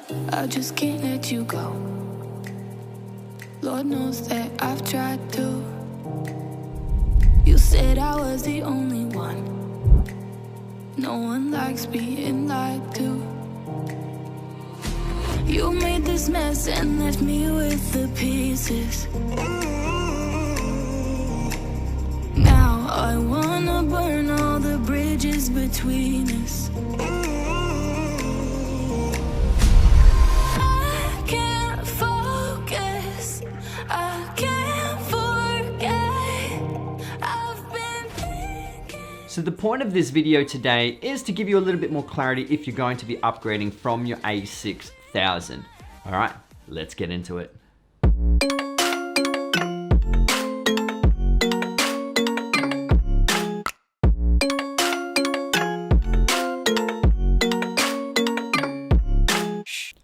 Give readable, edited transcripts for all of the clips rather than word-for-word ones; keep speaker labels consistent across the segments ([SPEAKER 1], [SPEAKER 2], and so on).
[SPEAKER 1] I just can't let you go. Lord knows that I've tried to. You said I was the only one. No one likes being lied to. You made this mess and left me with the pieces. Now I wanna burn all the bridges between us. I can't focus, I can't forget. I've been thinking.
[SPEAKER 2] So the point of this video today is to give you a little bit more clarity if you're going to be upgrading from your a6000. All right, let's get into it.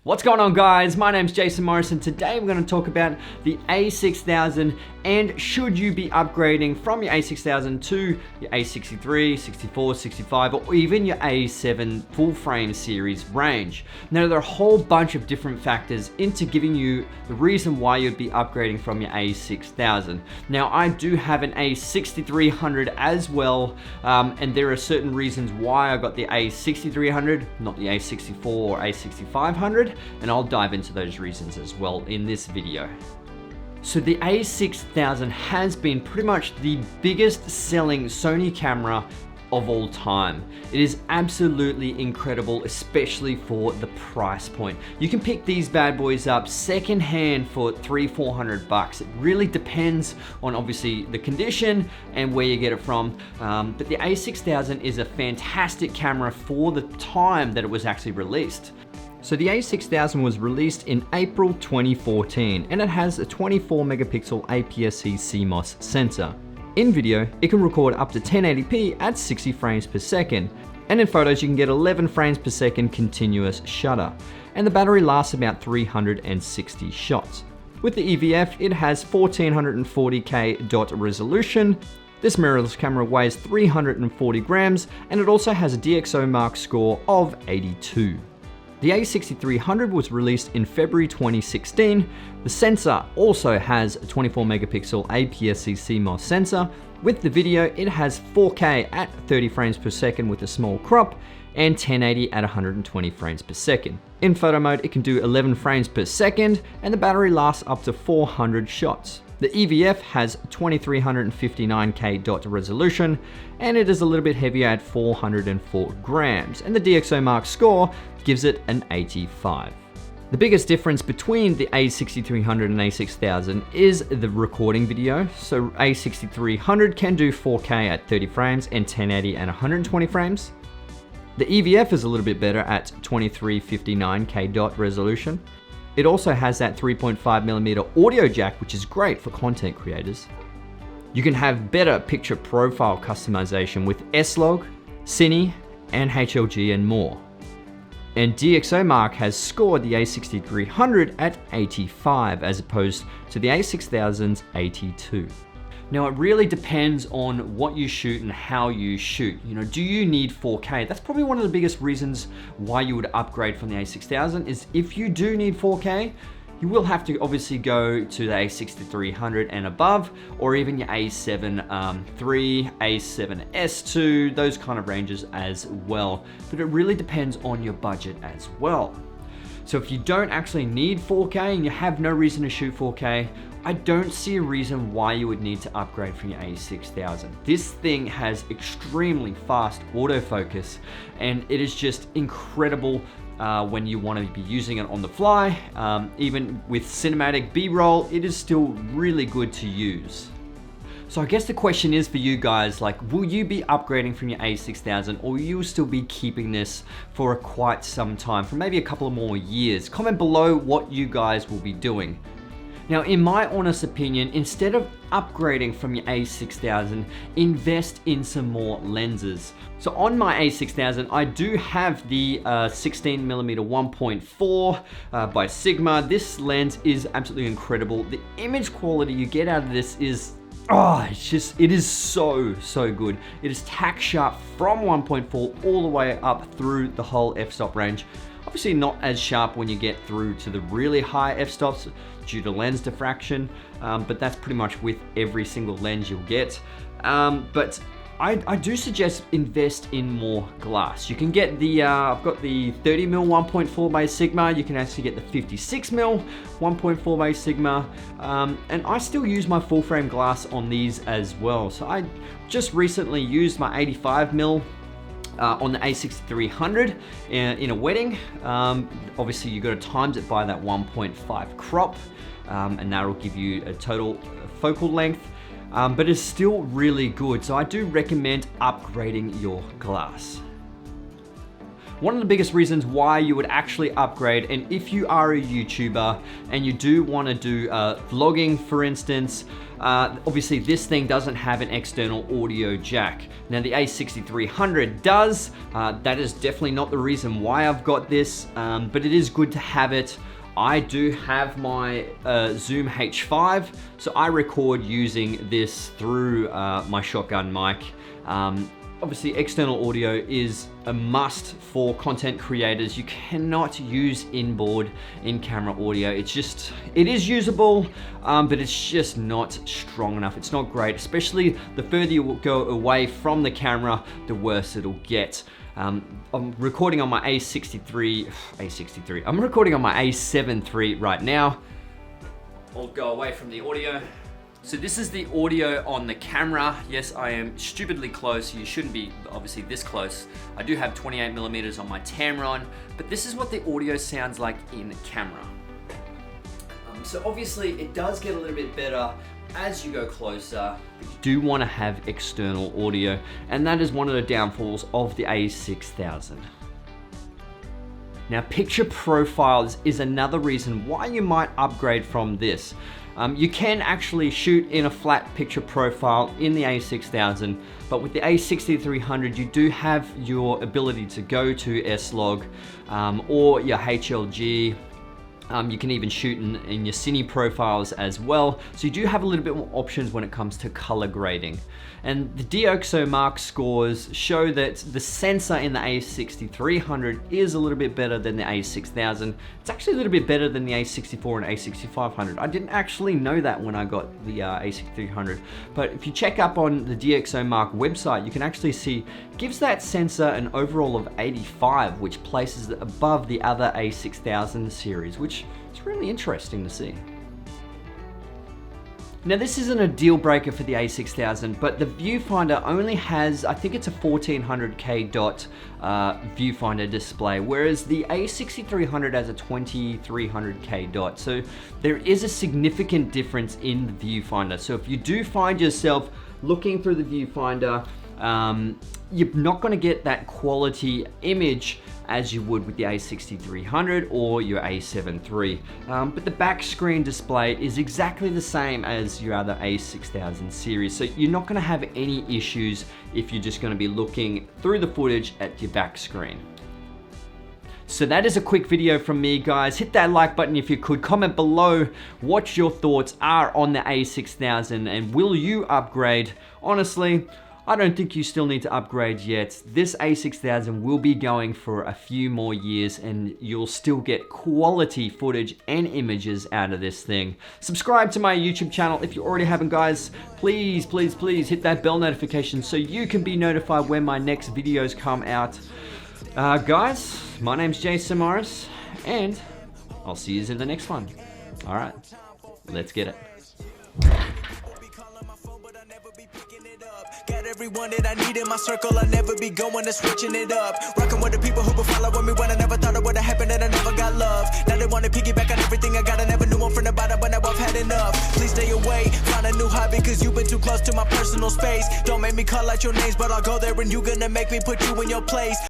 [SPEAKER 2] What's going on, guys? My name's Jason Morris, and today we're going to talk about the a6000 and should you be upgrading from your a6000 to your a63, 64, 65, or even your a7 full frame series range. Now, there are a whole bunch of different factors into giving you the reason why you'd be upgrading from your a6000. Now, I do have an a6300 as well, and there are certain reasons why I got the a6300, not the a64 or a6500. And I'll dive into those reasons as well in this video. So the a6000 has been pretty much the biggest selling Sony camera of all time. It is absolutely incredible, especially for the price point. You can pick these bad boys up secondhand for $300-400 bucks. It really depends on obviously the condition and where you get it from. But the a6000 is a fantastic camera for the time that it was actually released. So the a6000 was released in April 2014, and it has a 24 megapixel APS-C CMOS sensor. In video, it can record up to 1080p at 60 frames per second, and in photos you can get 11 frames per second continuous shutter, and the battery lasts about 360 shots. With the EVF, it has 1440K dot resolution. This mirrorless camera weighs 340 grams, and it also has a DxOMark score of 82. The a6300 was released in February 2016. The sensor also has a 24 megapixel APS-C CMOS sensor. With the video, it has 4K at 30 frames per second with a small crop and 1080 at 120 frames per second. In photo mode, it can do 11 frames per second, and the battery lasts up to 400 shots. The EVF has 2359K dot resolution, and it is a little bit heavier at 404 grams, and the DxOMark score gives it an 85. The biggest difference between the a6300 and a6000 is the recording video. So a6300 can do 4K at 30 frames and 1080 at 120 frames. The EVF is a little bit better at 2359K dot resolution. It also has that 3.5mm audio jack, which is great for content creators. You can have better picture profile customization with S-Log, Cine, and HLG and more. And DxOMark has scored the a6300 at 85 as opposed to the a6000's 82. Now, it really depends on what you shoot and how you shoot. You know, do you need 4K? That's probably one of the biggest reasons why you would upgrade from the a6000 is if you do need 4K, you will have to obviously go to the a6300 and above, or even your a7 III, a7S2, those kind of ranges as well. But it really depends on your budget as well. So if you don't actually need 4K and you have no reason to shoot 4K, I don't see a reason why you would need to upgrade from your a6000. This thing has extremely fast autofocus, and it is just incredible when you want to be using it on the fly. Even with cinematic B-roll, it is still really good to use. So I guess the question is for you guys, like, will you be upgrading from your a6000, or will you still be keeping this for quite some time, for maybe a couple of more years? Comment below what you guys will be doing. Now, in my honest opinion, instead of upgrading from your a6000, invest in some more lenses. So on my a6000, I do have the 16mm 1.4 by Sigma. This lens is absolutely incredible. The image quality you get out of this is, it is so good. It is tack sharp from 1.4 all the way up through the whole f-stop range. Obviously not as sharp when you get through to the really high f-stops due to lens diffraction, but that's pretty much with every single lens you'll get. But I do suggest invest in more glass. You can get the, I've got the 30mm 1.4 by Sigma, you can actually get the 56mm 1.4 by Sigma, and I still use my full frame glass on these as well. So I just recently used my 85mm on the a6300 in a wedding. Obviously you got to times it by that 1.5 crop, and that'll give you a total focal length. But it's still really good, so I do recommend upgrading your glass. One of the biggest reasons why you would actually upgrade, and if you are a YouTuber and you do want to do vlogging, for instance, obviously this thing doesn't have an external audio jack. Now the a6300 does. That is definitely not the reason why I've got this, but it is good to have it. I do have my Zoom H5, so I record using this through my shotgun mic. Obviously external audio is a must for content creators. You cannot use inboard in-camera audio. It is usable, but it's just not strong enough. It's not great, especially the further you go away from the camera, the worse it'll get. I'm recording on my I'm recording on my A7 III right now. I'll go away from the audio. So this is the audio on the camera. Yes, I am stupidly close. You shouldn't be obviously this close. I do have 28mm on my Tamron, but this is what the audio sounds like in camera. So obviously it does get a little bit better as you go closer. You do want to have external audio, and that is one of the downfalls of the a6000. Now, picture profiles is another reason why you might upgrade from this. You can actually shoot in a flat picture profile in the a6000, but with the a6300 you do have your ability to go to S-Log or your HLG. You can even shoot in your cine profiles as well. So you do have a little bit more options when it comes to color grading. And the DxOMark scores show that the sensor in the a6300 is a little bit better than the a6000. It's actually a little bit better than the a64 and a6500. I didn't actually know that when I got the a6300. But if you check up on the DxOMark website, you can actually see it gives that sensor an overall of 85, which places it above the other a6000 series, which is really interesting to see. Now this isn't a deal breaker for the a6000, but the viewfinder only has, I think it's a 1400K dot viewfinder display, whereas the a6300 has a 2300K dot. So there is a significant difference in the viewfinder. So if you do find yourself looking through the viewfinder, you're not going to get that quality image as you would with the a6300 or your a7 III. But the back screen display is exactly the same as your other a6000 series, so you're not going to have any issues if you're just going to be looking through the footage at your back screen. So that is a quick video from me, guys. Hit that like button if you could. Comment below what your thoughts are on the a6000 and will you upgrade. Honestly, I don't think you still need to upgrade yet. This a6000 will be going for a few more years and you'll still get quality footage and images out of this thing. Subscribe to my YouTube channel if you already haven't, guys. Please, please, please hit that bell notification so you can be notified when my next videos come out. Guys, my name's Jason Morris and I'll see you in the next one. All right, let's get it.
[SPEAKER 3] Got everyone that I need in my circle, I never be going to switching it up. Rocking with the people who been following me when I never thought it would have happened and I never got love. Now they want to piggyback on everything I got, I never knew one from the bottom, but now I've had enough. Please stay away, find a new hobby, cause you've been too close to my personal space. Don't make me call out your names, but I'll go there and you gonna make me put you in your place.